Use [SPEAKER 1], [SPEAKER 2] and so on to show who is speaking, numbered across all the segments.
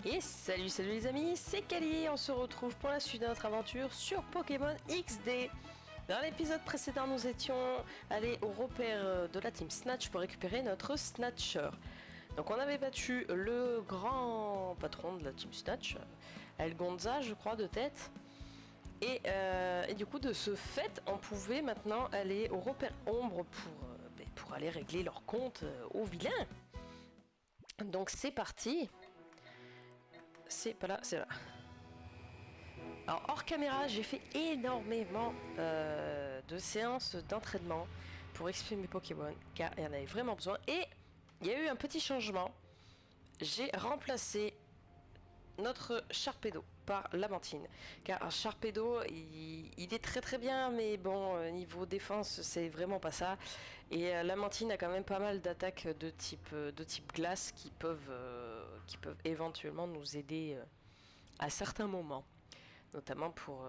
[SPEAKER 1] Et salut les amis, c'est Kali, on se retrouve pour la suite de notre aventure sur Pokémon XD. Dans l'épisode précédent, nous étions allés au repère de la team Snatch pour récupérer notre Snatcher. Donc on avait battu le grand patron de la team Snatch, Elgonza je crois de tête. Et du coup de ce fait, on pouvait maintenant aller au repère Ombre pour aller régler leur compte aux vilains. Donc c'est parti. C'est pas là, c'est là. Alors hors caméra, j'ai fait énormément de séances d'entraînement pour exprimer mes Pokémon, car il y en avait vraiment besoin. Et il y a eu un petit changement. J'ai remplacé notre Sharpedo par Lamantine. Car un Sharpedo, il est très bien, mais bon, niveau défense, c'est vraiment pas ça. Et Lamantine a quand même pas mal d'attaques de type glace qui peuvent éventuellement nous aider à certains moments. Notamment pour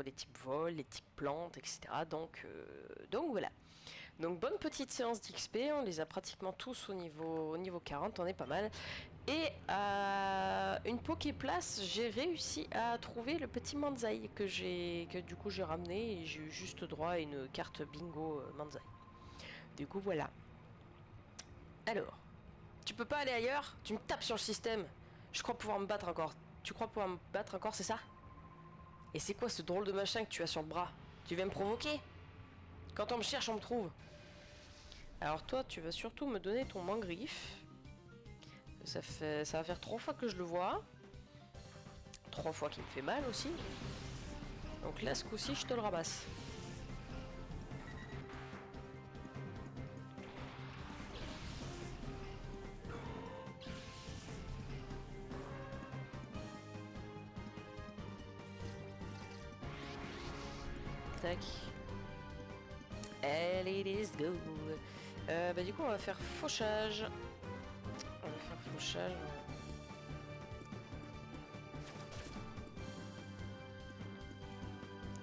[SPEAKER 1] les types vol, les types plantes, etc. Donc voilà. Donc bonne petite séance d'XP, on les a pratiquement tous au niveau 40, on est pas mal. Et à une Poképlace, j'ai réussi à trouver le petit Manzai que du coup j'ai ramené et j'ai eu juste droit à une carte bingo Manzai. Du coup voilà. Alors, tu peux pas aller ailleurs? Tu me tapes sur le système. Je crois pouvoir me battre encore. Tu crois pouvoir me battre encore, c'est ça? Et c'est quoi ce drôle de machin que tu as sur le bras? Tu viens me provoquer? Quand on me cherche, on me trouve. Alors toi, tu vas surtout me donner ton Mangriffe. Ça va faire 3 fois que je le vois. 3 fois qu'il me fait mal aussi. Donc là, ce coup-ci, je te le ramasse. Tac. Allez, let's go. Du coup, on va faire fauchage. On va faire fauchage.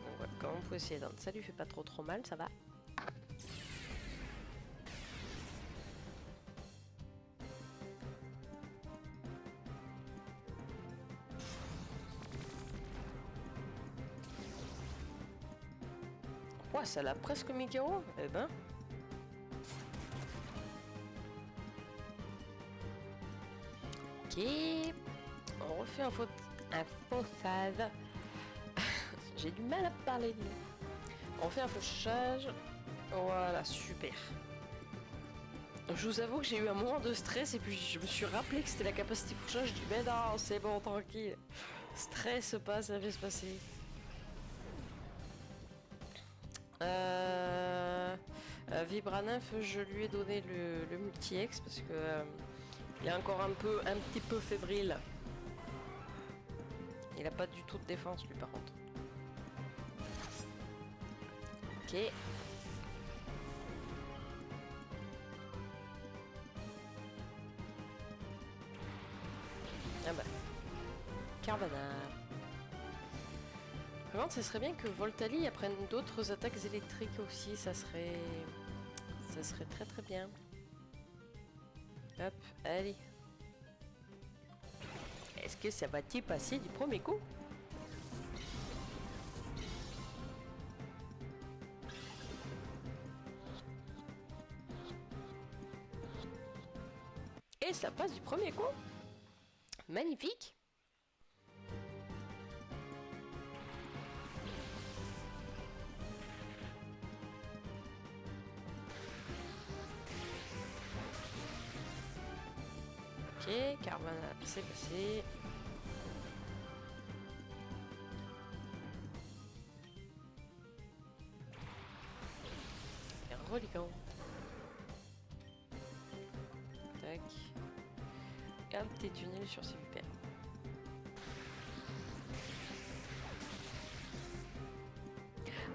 [SPEAKER 1] Donc voilà, comme on peut essayer d'entendre. Ça lui fait pas trop mal, ça va. Ouais, ça l'a presque mis KO. Eh ben. Ok. On refait un fauchage. J'ai du mal à parler. On fait un fauchage. Voilà, super. Je vous avoue que j'ai eu un moment de stress et puis je me suis rappelé que c'était la capacité fauchage. Je dis mais non, c'est bon, tranquille. Stress pas, ça va se passer. Vibranef, je lui ai donné le multi-ex parce que il est encore un petit peu fébrile. Il a pas du tout de défense lui par contre. Ok. Ah bah. Carvanard. Par contre, ce serait bien que Voltali apprenne d'autres attaques électriques aussi, ça serait très bien. Hop, allez. Est-ce que ça va-t-il passer du premier coup? Et ça passe du premier coup. Magnifique. Ok, Carvanard, c'est passé. Reliquant. Tac. Et un petit tunnel sur ses vipères.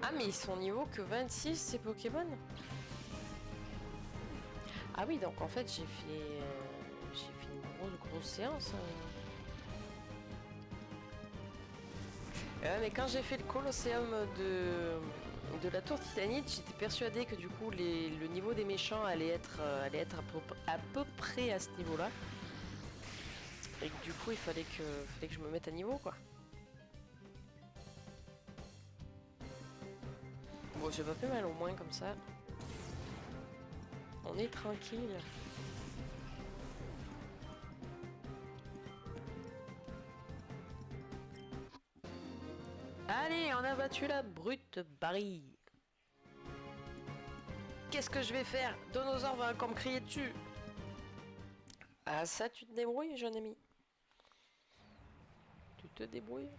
[SPEAKER 1] Ah mais ils sont niveau que 26 ces Pokémon. Ah oui, donc en fait j'ai fait une grosse séance. Mais quand j'ai fait le Colosseum de la tour Titanite, j'étais persuadée que du coup le niveau des méchants allait être à peu près à ce niveau-là. Et que du coup il fallait que je me mette à niveau quoi. Bon j'ai pas fait mal au moins comme ça. On est tranquille. Allez, on a battu la brute Barry. Qu'est-ce que je vais faire? Donosaur va encore me crier dessus. Ah ça tu te débrouilles jeune ami. Tu te débrouilles.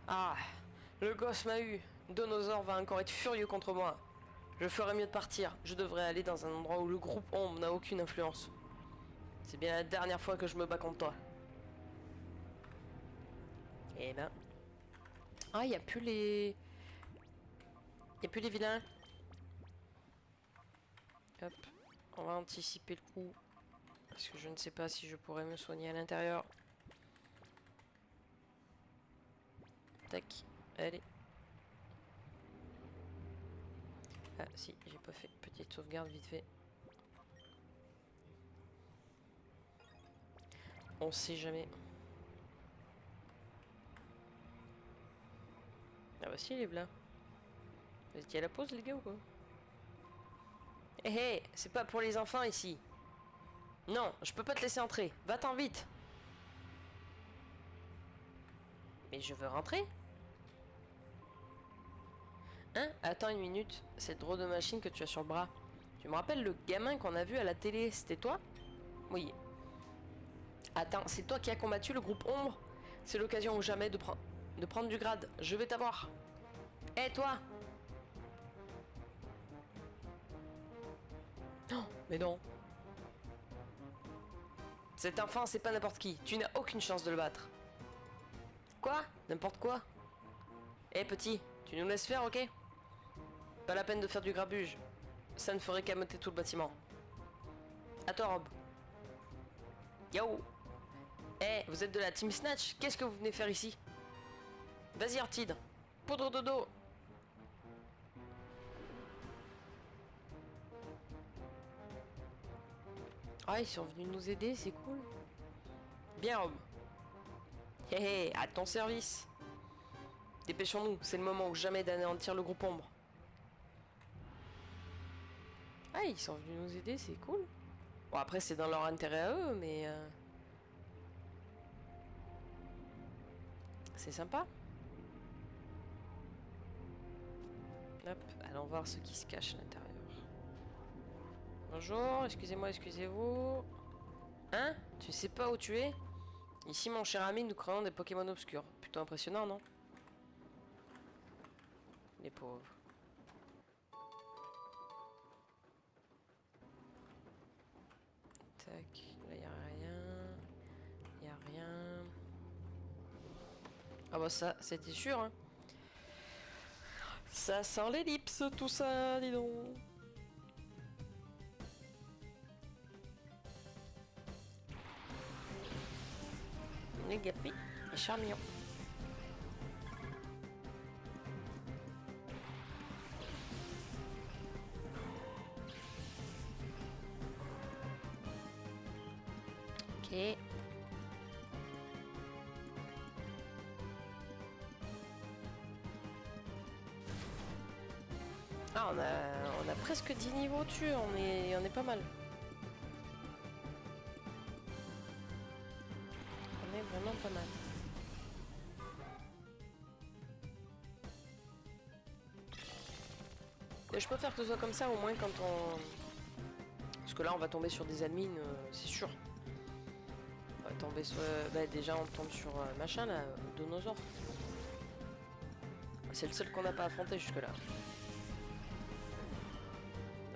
[SPEAKER 1] Ah, le gosse m'a eu. Donosaur va encore être furieux contre moi. Je ferais mieux de partir. Je devrais aller dans un endroit où le groupe Ombre n'a aucune influence. C'est bien la dernière fois que je me bats contre toi. Et ben... Ah, il n'y a plus les... Il n'y a plus les vilains. Hop. On va anticiper le coup. Parce que je ne sais pas si je pourrais me soigner à l'intérieur. Tac. Allez. Ah si, j'ai pas fait. Petite sauvegarde vite fait. On sait jamais. Ah bah si, il est blanc. Vous étiez à la pause les gars ou quoi? Hé hé, c'est pas pour les enfants ici. Non, je peux pas te laisser entrer. Va-t'en vite. Mais je veux rentrer. Hein? Attends une minute. Cette drôle de machine que tu as sur le bras. Tu me rappelles le gamin qu'on a vu à la télé? C'était toi? Oui. Attends, c'est toi qui as combattu le groupe Ombre? C'est l'occasion ou jamais de prendre du grade. Je vais t'avoir. Hé toi! Oh, mais non. Cet enfant, c'est pas n'importe qui. Tu n'as aucune chance de le battre. Quoi? N'importe quoi? Hé petit, tu nous laisses faire, ok? Pas la peine de faire du grabuge. Ça ne ferait qu'ameuter tout le bâtiment. À toi, Rob. Yo! Eh, vous êtes de la Team Snatch? Qu'est-ce que vous venez faire ici? Vas-y, Artide. Poudre de dos. Ah, ils sont venus nous aider, c'est cool. Bien, Rob. Hé hé, à ton service. Dépêchons-nous, c'est le moment ou jamais d'anéantir le groupe Ombre. Ah, ils sont venus nous aider, c'est cool. Bon, après, c'est dans leur intérêt à eux, mais... c'est sympa. Hop, allons voir ce qui se cache à l'intérieur. Bonjour, excusez-moi, excusez-vous. Hein? Tu sais pas où tu es? Ici, mon cher ami, nous créons des Pokémon obscurs. Plutôt impressionnant, non? Les pauvres. Tac, là y a rien. Y a rien. Ah bah ça, c'était sûr, hein. Ça sent l'ellipse, tout ça, dis donc. Les gapis et Charmillon. Ok. Ah, on a presque 10 niveaux dessus, on est pas mal. On est vraiment pas mal. Et je préfère que ce soit comme ça, au moins quand on... Parce que là, on va tomber sur des admins, c'est sûr. On va tomber sur... Bah, déjà, on tombe sur machin, là, Donosaur. C'est le seul qu'on n'a pas affronté jusque-là.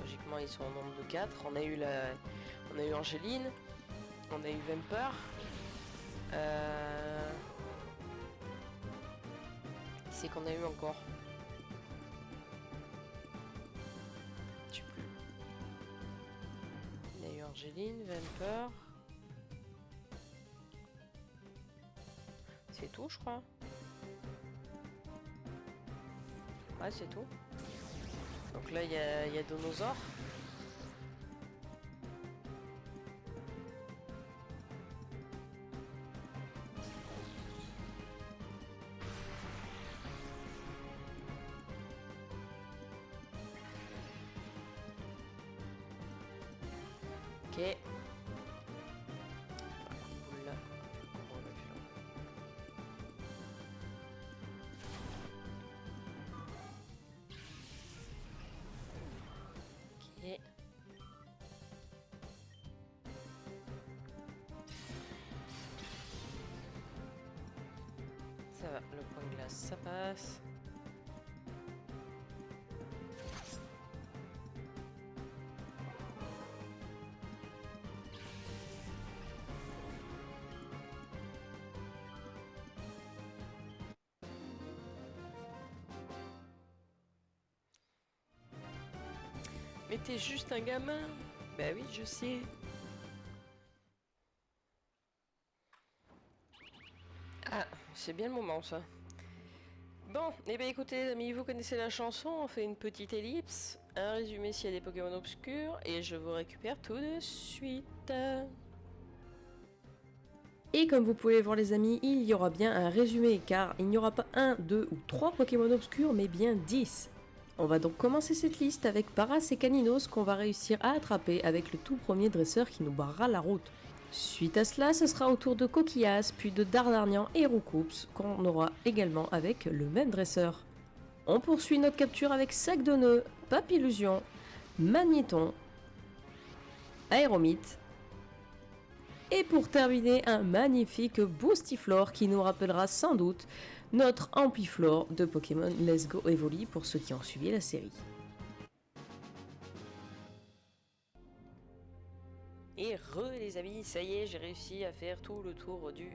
[SPEAKER 1] Logiquement, ils sont au nombre de 4. On a eu Angéline. On a eu Vamper. Qui c'est qu'on a eu encore? Je sais plus. On a eu Angéline, Vamper. C'est tout, je crois. Ouais, c'est tout. Donc là, il y a Donosaur. Ok. Ok. Ça va, le point de glace, ça passe. Mais t'es juste un gamin. Bah oui, je sais. Ah, c'est bien le moment ça. Bon, et bien écoutez les amis, vous connaissez la chanson, on fait une petite ellipse, un résumé s'il y a des Pokémon obscurs, et je vous récupère tout de suite. Et comme vous pouvez voir les amis, il y aura bien un résumé, car il n'y aura pas 1, 2 ou 3 Pokémon obscurs, mais bien 10. On va donc commencer cette liste avec Paras et Caninos qu'on va réussir à attraper avec le tout premier dresseur qui nous barrera la route. Suite à cela, ce sera au tour de Coquillas, puis de Dardarnian et Roucoups qu'on aura également avec le même dresseur. On poursuit notre capture avec Sac de Nœud, Papillusion, Magnéton, Aéromite, et pour terminer, un magnifique Boostiflore qui nous rappellera sans doute notre Ampiflore de Pokémon Let's Go Evoli pour ceux qui ont suivi la série. Et les amis, ça y est, j'ai réussi à faire tout le tour du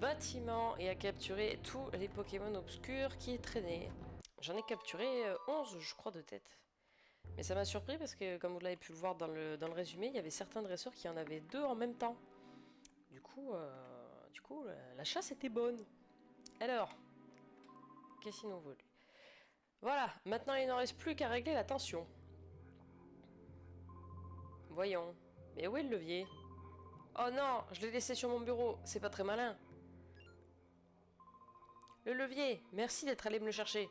[SPEAKER 1] bâtiment et à capturer tous les Pokémon obscurs qui traînaient. J'en ai capturé 11 je crois de tête. Mais ça m'a surpris parce que comme vous l'avez pu le voir dans le résumé, il y avait certains dresseurs qui en avaient 2 en même temps. Du coup, la chasse était bonne. Alors, qu'est-ce qu'il nous veut lui? Voilà, maintenant il n'en reste plus qu'à régler la tension. Voyons. Mais où est le levier? Oh non, je l'ai laissé sur mon bureau, c'est pas très malin. Le levier, merci d'être allé me le chercher.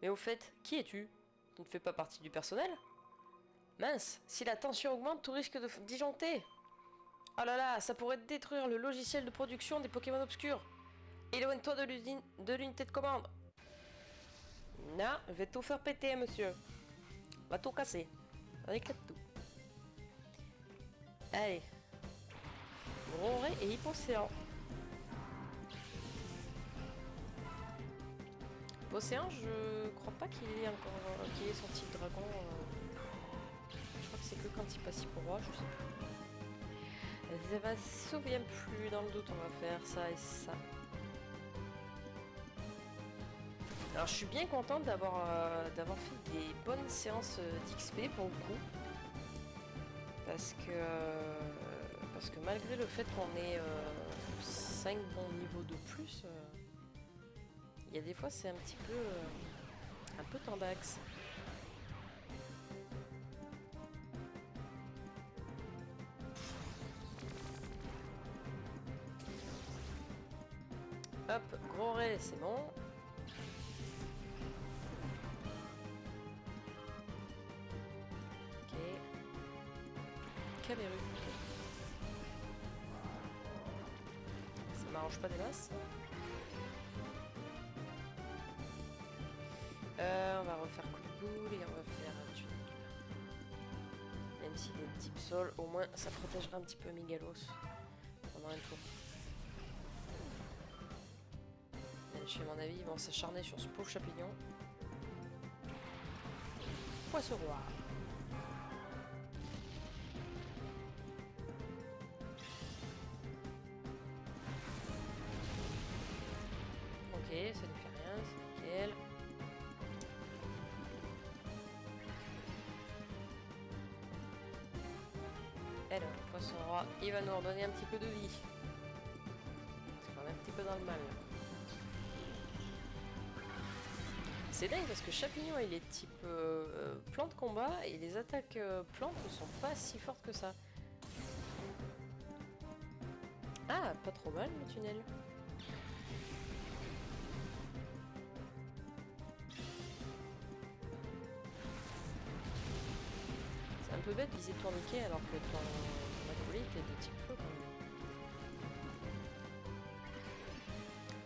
[SPEAKER 1] Mais au fait, qui es-tu? Tu ne fais pas partie du personnel? Mince, si la tension augmente, tout risque de disjoncter. Oh là là, ça pourrait détruire le logiciel de production des Pokémon obscurs. Éloigne-toi de l'unité de commande. Non, je vais tout faire péter, monsieur. On va tout casser. On éclate tout. Allez. Ronré et Hypocéan. Hypocéan, je crois pas qu'il ait encore qu'il ait son type dragon. Je crois que c'est que quand il passe pour roi, je sais plus. Je me souviens plus, dans le doute on va faire ça et ça. Alors je suis bien contente d'avoir fait des bonnes séances d'XP pour le coup. Parce que malgré le fait qu'on ait 5 bons niveaux de plus, il y a des fois c'est un peu tendax. Hop, gros ray, c'est bon. Ok. Caméru. Ça m'arrange pas des masses. On va refaire coup de boule et on va faire un tunnel. Même s'il est type sol, au moins ça protégera un petit peu Migalos pendant un tour. Même si à mon avis ils vont s'acharner sur ce pauvre champignon. Poisson roi. Ok, ça ne fait rien, c'est nickel. Alors, poisson roi, il va nous redonner un petit peu de vie. C'est quand même un petit peu dans le mal. C'est dingue parce que champignon il est type plan de combat et les attaques plantes ne sont pas si fortes que ça. Ah, pas trop mal le tunnel. C'est un peu bête de viser tourniquet alors que ton acolyte est de type feu quand même.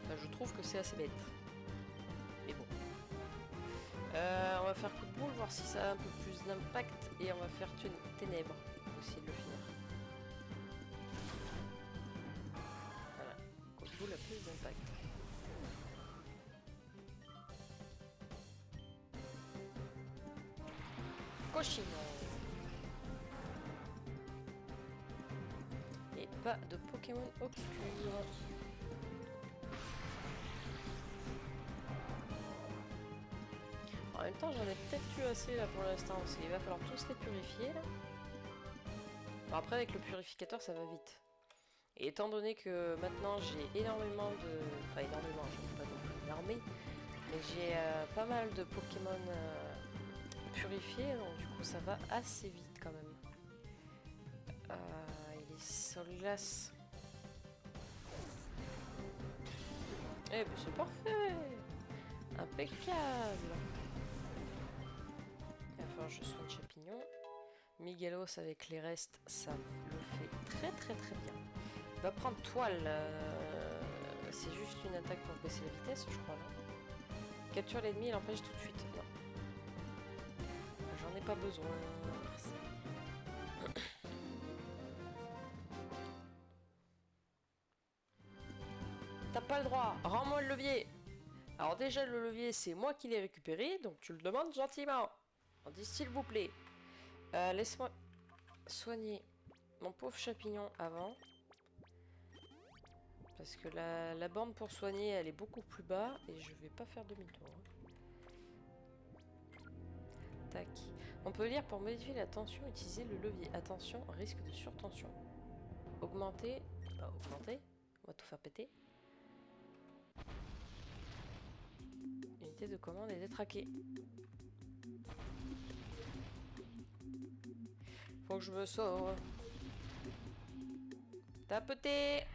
[SPEAKER 1] Enfin, je trouve que c'est assez bête. Mais bon. On va faire coup de boule, voir si ça a un peu plus d'impact. Et on va faire ténèbres. Pour essayer de le finir. Voilà. Coup de boule a plus d'impact. Cochino. Et pas de Pokémon obscur. En même temps, j'en ai peut-être eu assez là pour l'instant aussi. Il va falloir tous les purifier là. Bon, après, avec le purificateur, ça va vite. Et étant donné que maintenant j'ai énormément de. Enfin, énormément, je ne sais pas non plus une armée. Mais j'ai pas mal de Pokémon purifiés, donc du coup, ça va assez vite quand même. Il est sol glace. Eh ben, c'est parfait! Impeccable! Il va falloir que je soigne champignon. Miguelos avec les restes, ça le fait très très très bien. Il va prendre toile. C'est juste une attaque pour baisser la vitesse, je crois. Non, capture l'ennemi et l'empêche tout de suite. Non. J'en ai pas besoin. Merci. T'as pas le droit. Rends-moi le levier. Alors déjà, le levier, c'est moi qui l'ai récupéré, donc tu le demandes gentiment. On dit s'il vous plaît. Laisse-moi soigner mon pauvre champignon avant. Parce que la borne pour soigner, elle est beaucoup plus bas et je vais pas faire demi-tour. Tac. On peut lire pour modifier la tension, utiliser le levier. Attention, risque de surtension. Augmenter. Bah, augmenter. On va tout faire péter. Unité de commande est détraquée. Faut que je me sauve. Tapeter.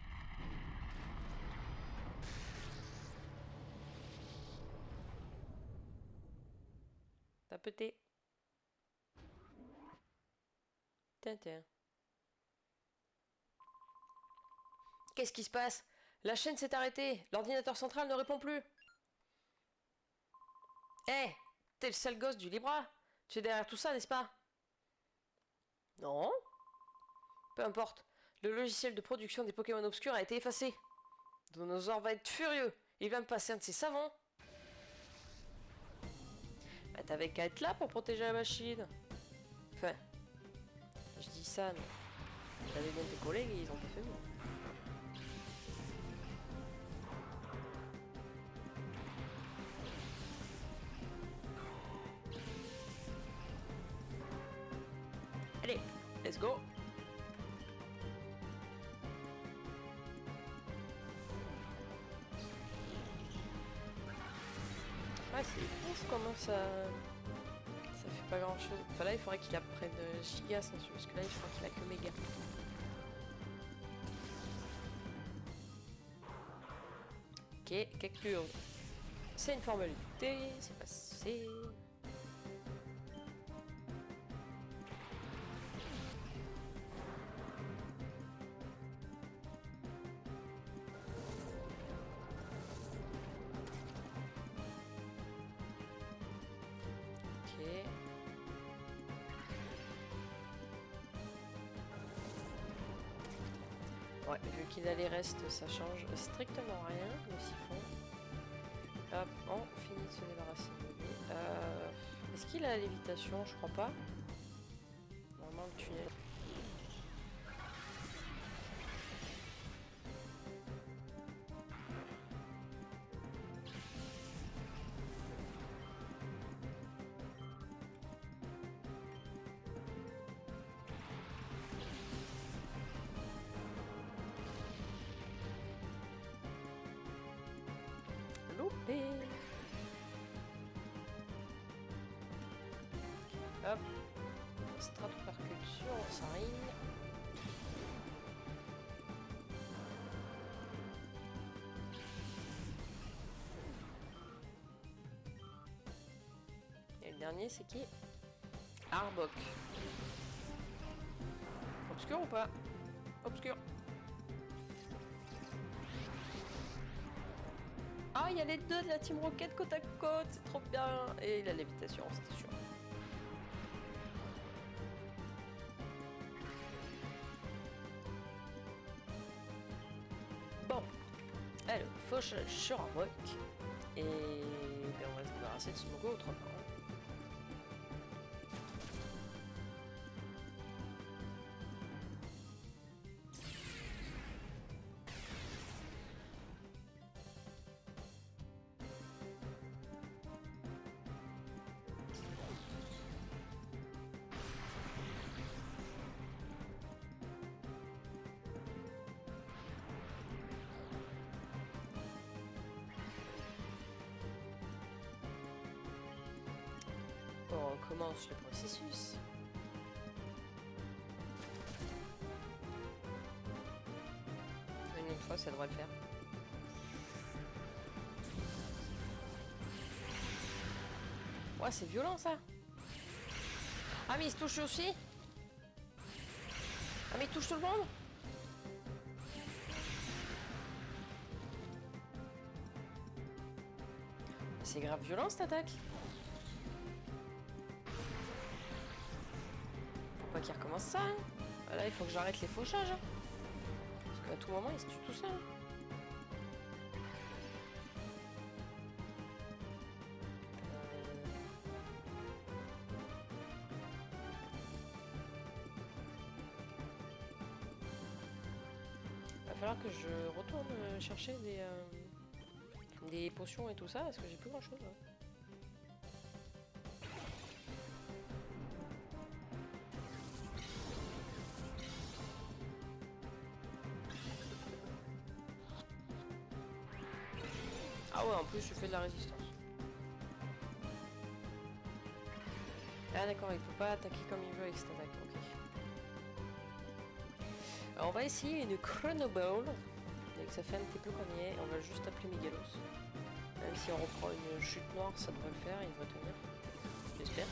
[SPEAKER 1] Tapeter. Tiens. Qu'est-ce qui se passe? La chaîne s'est arrêtée. L'ordinateur central ne répond plus. Hé, hey, t'es le sale gosse du Libra. Tu es derrière tout ça, n'est-ce pas? Non. Peu importe. Le logiciel de production des Pokémon obscurs a été effacé. Dinosaur va être furieux. Il va me passer un de ses savons. Bah, t'avais qu'à être là pour protéger la machine. Enfin, je dis ça, mais j'avais bien tes collègues et ils ont pas fait mieux. Allez, let's go. Ouais, c'est ouf comment ça fait pas grand chose. Enfin là, il faudrait qu'il apprenne Gigas ensuite, parce que là, je crois qu'il a que Méga. Ok, capture. C'est une formalité, c'est passé. Ouais, vu qu'il a les restes, ça change strictement rien, le siphon. Hop, on finit de se débarrasser de lui. Est-ce qu'il a la lévitation? Je crois pas. Normalement, le tunnel. Loupé. Hop. Stratopercussion, ça rime. Et le dernier, c'est qui? Arbok. Obscur ou pas? Obscur. Ah, il y a les deux de la Team Rocket côte à côte, c'est trop bien. Et la lévitation, c'était sûr. Bon, alors, fauchage sur un rock. Et ben, on va se débarrasser de ce logo autrement. On recommence le processus. Une autre fois, ça devrait le faire. Ouais, c'est violent ça. Ah, mais il se touche aussi. Ah, mais il touche tout le monde. C'est grave violent cette attaque. Faut pas qu'il recommence ça. Hein. Là, il faut que j'arrête les fauchages. Hein. Parce qu'à tout moment, il se tue tout seul. Va falloir que je retourne chercher des potions et tout ça, parce que j'ai plus grand chose. Hein. Ah ouais, en plus je fais de la résistance. Ah d'accord, il peut pas attaquer comme il veut avec cette attaque, ok. Alors, on va essayer une Chrono Ball. Donc ça fait un petit peu qu'on y est, on va juste appeler Megalos. Même si on reprend une chute noire, ça devrait le faire, il devrait tenir. J'espère.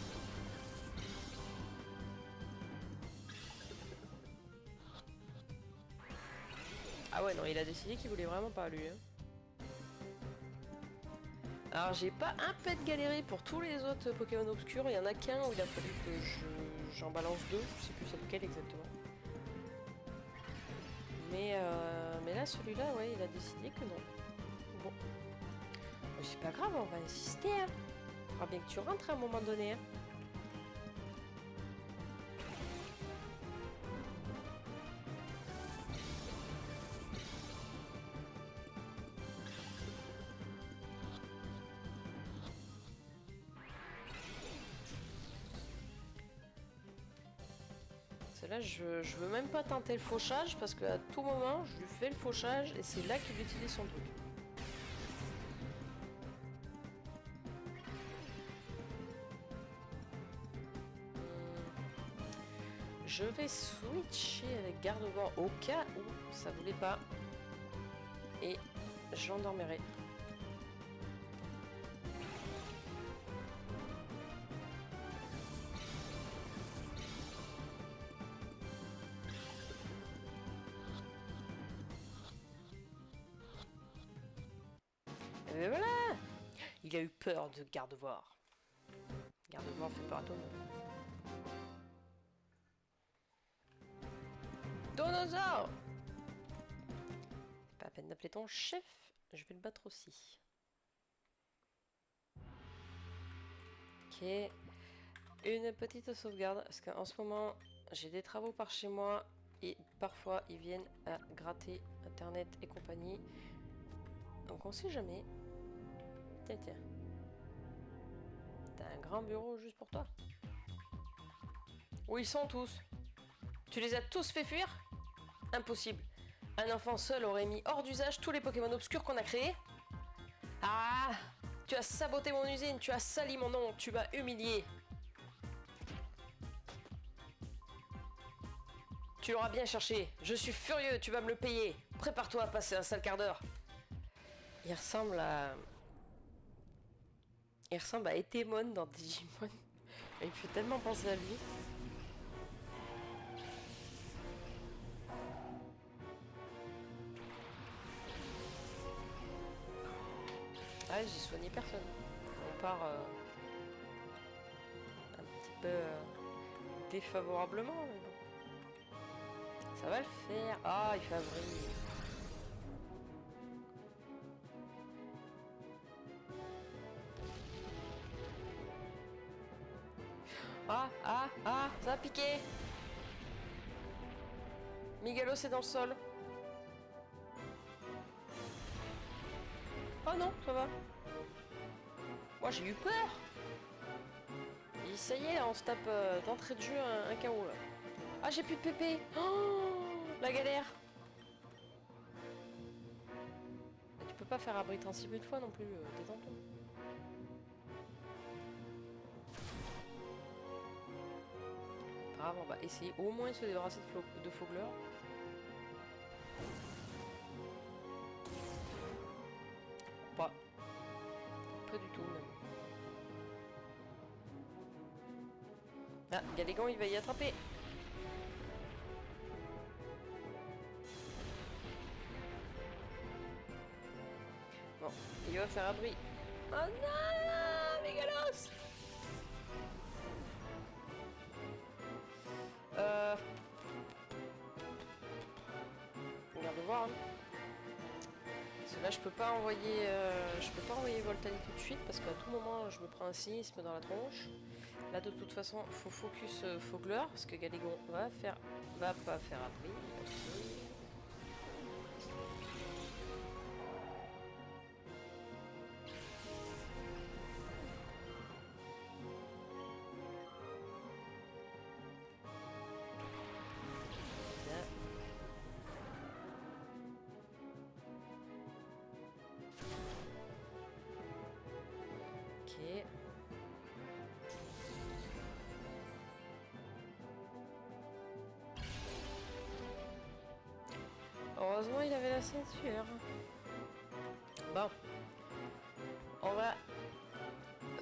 [SPEAKER 1] Ah ouais, non, il a décidé qu'il voulait vraiment pas, lui. Hein. Alors, j'ai pas un pet galéré pour tous les autres Pokémon obscurs. Il y en a qu'un où il a fallu que j'en balance deux. Je sais plus c'est lequel exactement. Mais là, celui-là, ouais, il a décidé que non. Bon. C'est pas grave, on va insister. Hein. Faudra bien que tu rentres à un moment donné. Hein. Là, je veux même pas tenter le fauchage parce qu'à tout moment, je lui fais le fauchage et c'est là qu'il utilise son truc. Je vais switcher avec garde-vent au cas où ça voulait pas. Et j'endormirai. Et voilà! Il a eu peur de Gardevoir. Gardevoir fait peur à tout le monde. Donosaure! Pas à peine d'appeler ton chef, je vais le battre aussi. Ok. Une petite sauvegarde, parce qu'en ce moment, j'ai des travaux par chez moi et parfois ils viennent à gratter internet et compagnie. Donc on sait jamais. Tiens, tiens. T'as un grand bureau juste pour toi? Où ils sont tous? Tu les as tous fait fuir? Impossible. Un enfant seul aurait mis hors d'usage tous les Pokémon obscurs qu'on a créés? Ah! Tu as saboté mon usine, tu as sali mon nom, tu m'as humilié. Tu l'auras bien cherché. Je suis furieux, tu vas me le payer. Prépare-toi à passer un sale quart d'heure. Il ressemble à... Il ressemble à Etemon dans Digimon. Il me fait tellement penser à lui. Ah, j'ai soigné personne. On part un petit peu défavorablement, mais bon. Ça va le faire. Ah, il fait avril. Ah, ça a piqué. Migalo, c'est dans le sol. Oh non, ça va. Moi, j'ai eu peur. Et ça y est, là, on se tape d'entrée de jeu un KO, là. Ah, j'ai plus de PP. Oh, la galère. Tu peux pas faire abri principe une fois non plus, détends-toi. Grave, on va essayer au moins de se débarrasser de Fogler. Pas. Pas du tout, même. Ah, Galégan, il va y attraper. Bon, il va faire abri. Oh non, Mégalos. Regarde voir. Hein. Parce que là, je peux pas envoyer Voltani tout de suite parce qu'à tout moment, je me prends un cynisme dans la tronche. Là, de toute façon, faut focus Fogler parce que Galégon va pas faire abri. Ok. Heureusement, il avait la ceinture. Bon. On va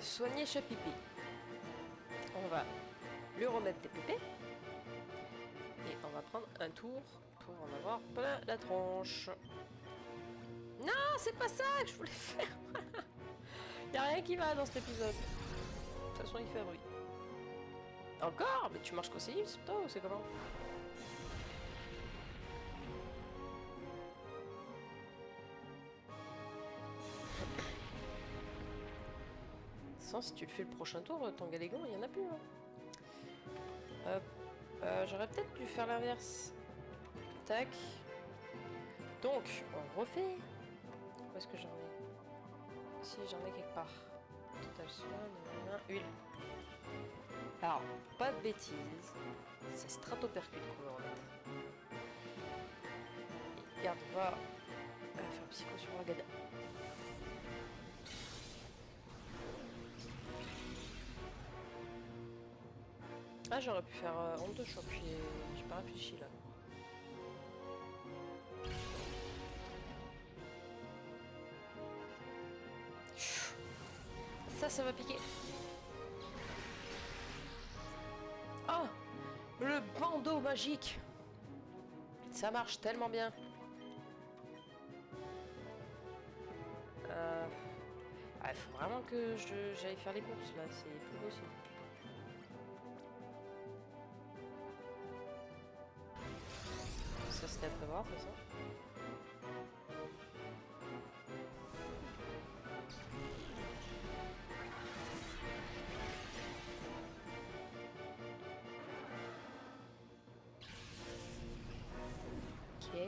[SPEAKER 1] soigner Chapipi. On va lui remettre des pépés. Et on va prendre un tour pour en avoir plein la tronche. Non, c'est pas ça que je voulais faire. Y a rien qui va dans cet épisode. De toute façon, il fait bruit. Encore? Mais tu marches qu'au c'est toi ou c'est comment? Sans, si tu le fais le prochain tour, ton Galégon, il y en a plus. Hein. Hop. J'aurais peut-être dû faire l'inverse. Tac. Donc, on refait. Où est-ce que j'en ai? Si, j'en ai quelque part. Total soin, huile. Alors, pas de bêtises. C'est Stratopercute qu'on va remettre. Et garde va faire psycho sur Ragada. Ah, j'aurais pu faire honte de choc, j'ai pas réfléchi là. Ça va piquer. Ah, le bandeau magique. Ça marche tellement bien. Il faut vraiment que j'aille faire les courses là, c'est plus possible. Ça c'était à prévoir de toute façon. Ok.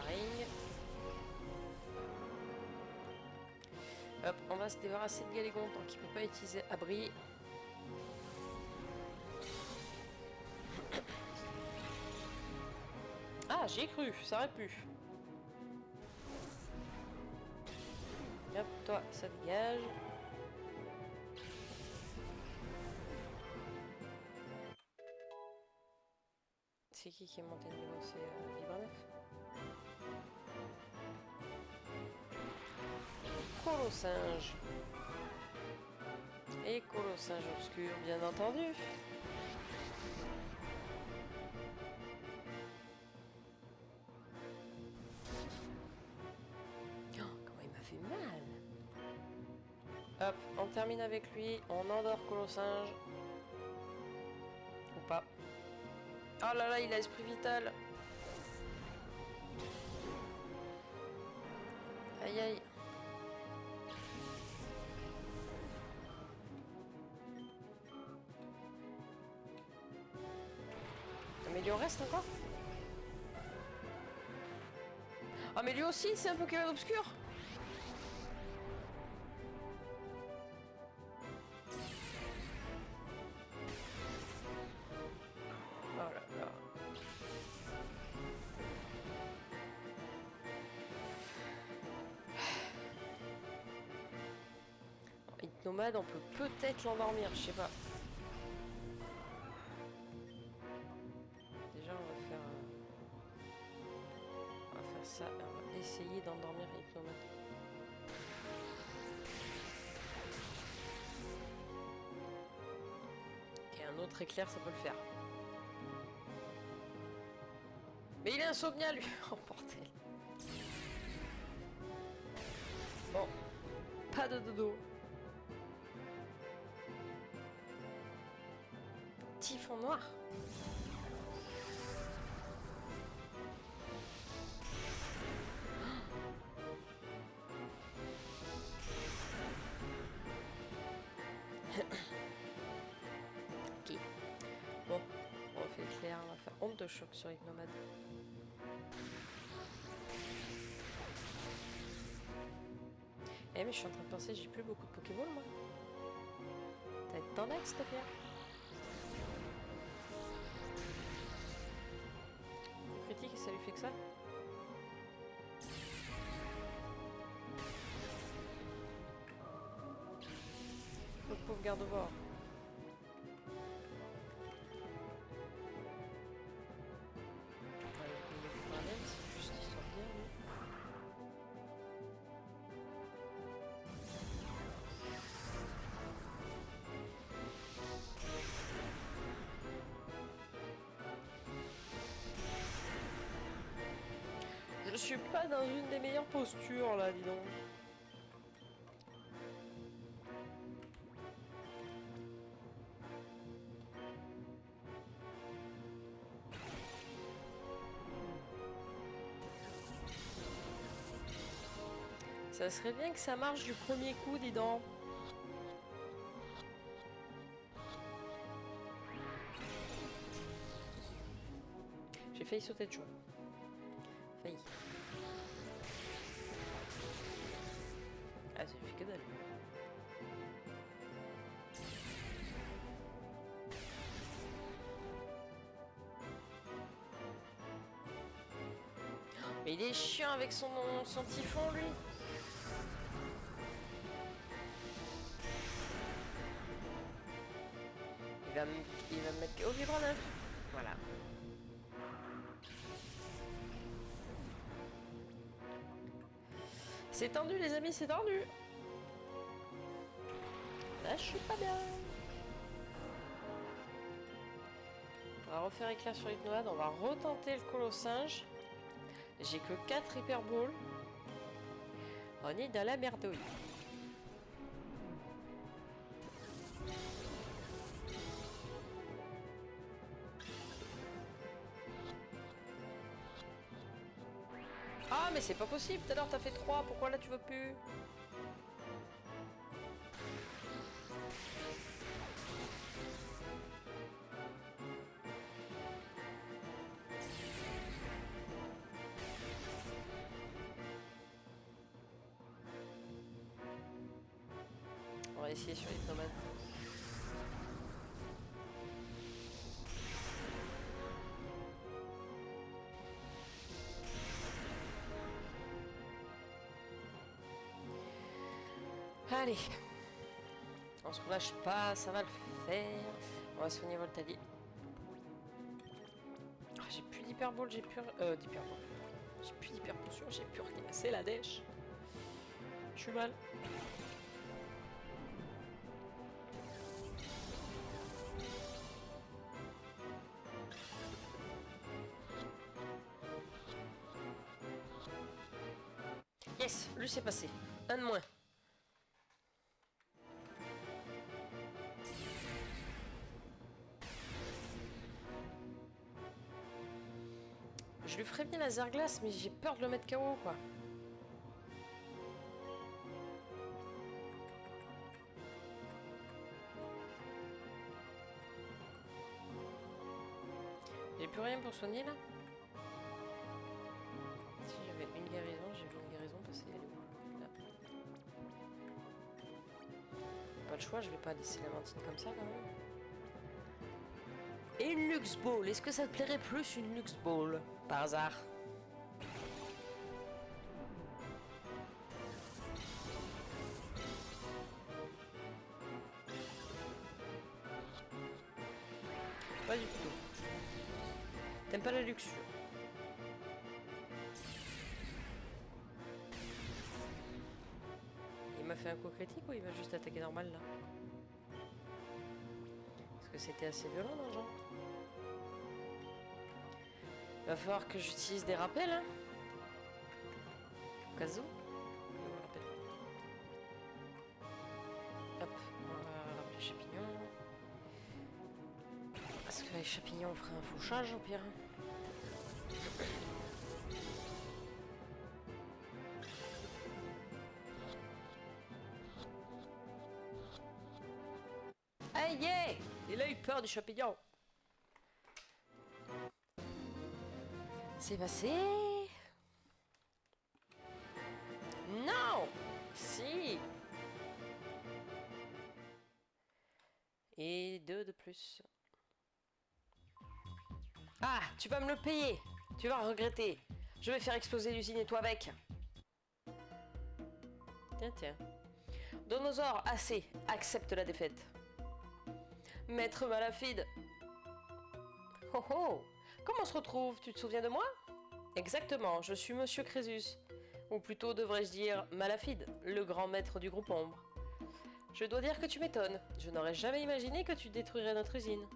[SPEAKER 1] Ring. Hop, on va se débarrasser de Galégon tant qu'il peut pas utiliser abri. Ah, j'y ai cru, ça aurait pu. Hop, toi, ça dégage. C'est qui est monté de niveau? C'est Vibranef. Colosinge. Et Colosinge obscur, bien entendu. Hop, on termine avec lui, on endort Colossinge. Ou pas. Oh là là, il a esprit vital. Aïe aïe. Mais il en reste encore. Ah mais lui aussi c'est un Pokémon obscur. Oh là là. Hypnomade, on peut peut-être l'endormir, je sais pas. Déjà on va faire ça et on va essayer d'endormir Hypnomade. Ok, un autre éclair ça peut le faire. Mais il est insomnia lui. Oh bordel. Bon, pas de dodo. Typhon noir. Ok. Bon, on fait éclair, on va faire onde de choc sur Hypnomade. Eh mais je suis en train de penser, j'ai plus beaucoup de Pokéball moi. T'as être dans l'axe, cette affaire. Critique, ça lui fait que ça. Le pauvre garde-voir. C'est juste histoire de dire, lui. Je suis pas dans une des meilleures postures là, dis donc. Ça serait bien que ça marche du premier coup, dis donc. J'ai failli sauter de chaud. Failli. Ah, ça lui fait que dalle. Mais il est chiant avec son typhon, lui. Il va me mettre au vibrant neuf. Voilà. C'est tendu, les amis, c'est tendu. Là, je suis pas bien. On va refaire éclair sur Hypnomade. On va retenter le Colossinge. J'ai que 4 hyperballs. On est dans la merdouille. Ah mais c'est pas possible, tout à l'heure t'as fait 3, pourquoi là tu veux plus? On va essayer sur Hypnomade. Allez, on se relâche pas, ça va le faire. On va soigner Voltali. Oh, j'ai plus d'hyperball, j'ai plus d'hyperball. J'ai plus d'hyper potion, j'ai plus rien. C'est la dèche. Je suis mal. Yes, lui c'est passé. Un de moins. Je lui ferais bien laser glace, mais j'ai peur de le mettre KO, quoi. J'ai plus rien pour soigner, là? Si j'avais une guérison, j'ai vu une guérison passer. Là. Pas le choix, je vais pas laisser la mantine comme ça, quand même. Et une Lux Ball, est-ce que ça te plairait plus une Lux Ball, par hasard? Pas du tout. T'aimes pas la luxure? Il m'a fait un coup critique ou il m'a juste attaqué normal là? Parce que c'était assez violent dans le genre. Va falloir que j'utilise des rappels, hein? Au cas où. Hop, on va rappeler les champignons. Parce que les champignons on ferait un fauchage au pire. Aïe, yeah! Il a eu peur du champignon. C'est passé. Non! Si! Et 2 de plus. Ah! Tu vas me le payer! Tu vas regretter. Je vais faire exploser l'usine et toi avec. Tiens, tiens. Donosaure, assez. Accepte la défaite. Maître Malafide. Oh oh! Comment on se retrouve? Tu te souviens de moi? Exactement, je suis Monsieur Crésus. Ou plutôt devrais-je dire Malafide, le grand maître du groupe Ombre. Je dois dire que tu m'étonnes. Je n'aurais jamais imaginé que tu détruirais notre usine.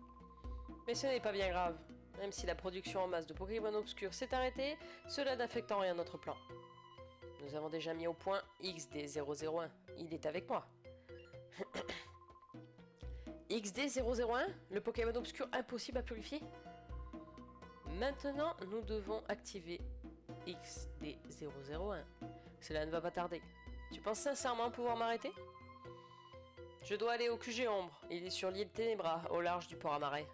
[SPEAKER 1] Mais ce n'est pas bien grave. Même si la production en masse de Pokémon obscurs s'est arrêtée, cela n'affecte en rien notre plan. Nous avons déjà mis au point XD001. Il est avec moi. XD001? Le Pokémon obscur impossible à purifier? Maintenant, nous devons activer XD001. Cela ne va pas tarder. Tu penses sincèrement pouvoir m'arrêter? Je dois aller au QG Ombre. Il est sur l'île Ténébra, au large du port à Marais.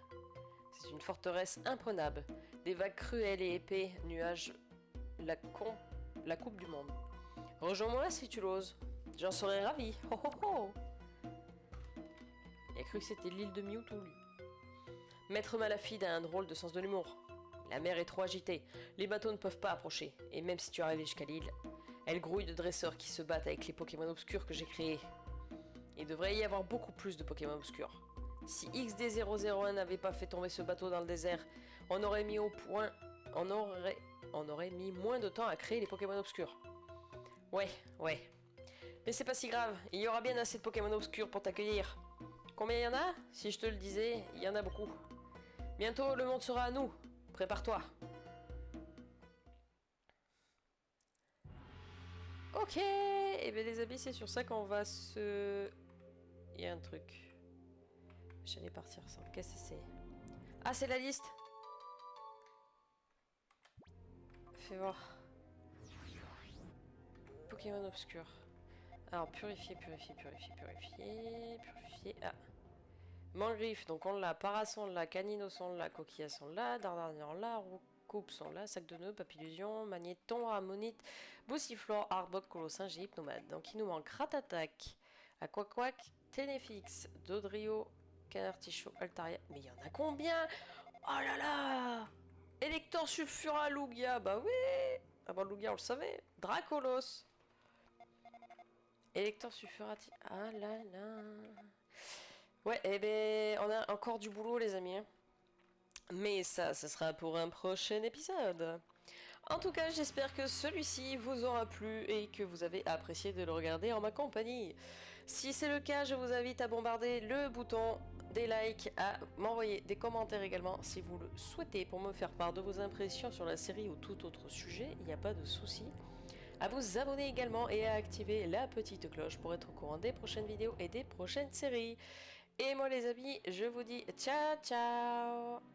[SPEAKER 1] C'est une forteresse imprenable. Des vagues cruelles et épais nuages la coupe du monde. Rejoins-moi si tu l'oses. J'en serais ravi. Ho ho ho! Il a cru que c'était l'île de Mewtwo, lui. Maître Malafide a un drôle de sens de l'humour. La mer est trop agitée, les bateaux ne peuvent pas approcher, et même si tu arrives jusqu'à l'île, elle grouille de dresseurs qui se battent avec les Pokémon obscurs que j'ai créés. Il devrait y avoir beaucoup plus de Pokémon obscurs. Si XD001 n'avait pas fait tomber ce bateau dans le désert, on aurait mis moins de temps à créer les Pokémon obscurs. Ouais. Mais c'est pas si grave, il y aura bien assez de Pokémon obscurs pour t'accueillir. Combien il y en a? Si je te le disais, il y en a beaucoup. Bientôt, le monde sera à nous. Prépare-toi. Ok. Et bien les amis, c'est sur ça qu'on va se... Il y a un truc. J'allais partir sans. Qu'est-ce que c'est? Ah, c'est la liste. Fais voir. Pokémon obscur. Alors, purifier. Ah. Mangriffe, donc on l'a. Parason l'a. Caninoson l'a. Coquillasson l'a. Dardarnian l'a. Roucoupeson l'a. Sac de nœuds. Papillusion. Magnéton. Ammonite. Boussiflore. Arbok. Colossinge. Hypnomade. Donc il nous manque Ratatac. Aquaquac. Ténéfix. Dodrio. Canartichaud. Altaria. Mais il y en a combien? Oh là là! Elector Sulfura Lugia. Bah oui! Ah bah Lugia on le savait. Dracolos. Elector Sulfura. Ah là là. Ouais, eh ben, on a encore du boulot, les amis. Mais ça sera pour un prochain épisode. En tout cas, j'espère que celui-ci vous aura plu et que vous avez apprécié de le regarder en ma compagnie. Si c'est le cas, je vous invite à bombarder le bouton des likes, à m'envoyer des commentaires également si vous le souhaitez pour me faire part de vos impressions sur la série ou tout autre sujet, il n'y a pas de souci. À vous abonner également et à activer la petite cloche pour être au courant des prochaines vidéos et des prochaines séries. Et moi les amis, je vous dis ciao ciao.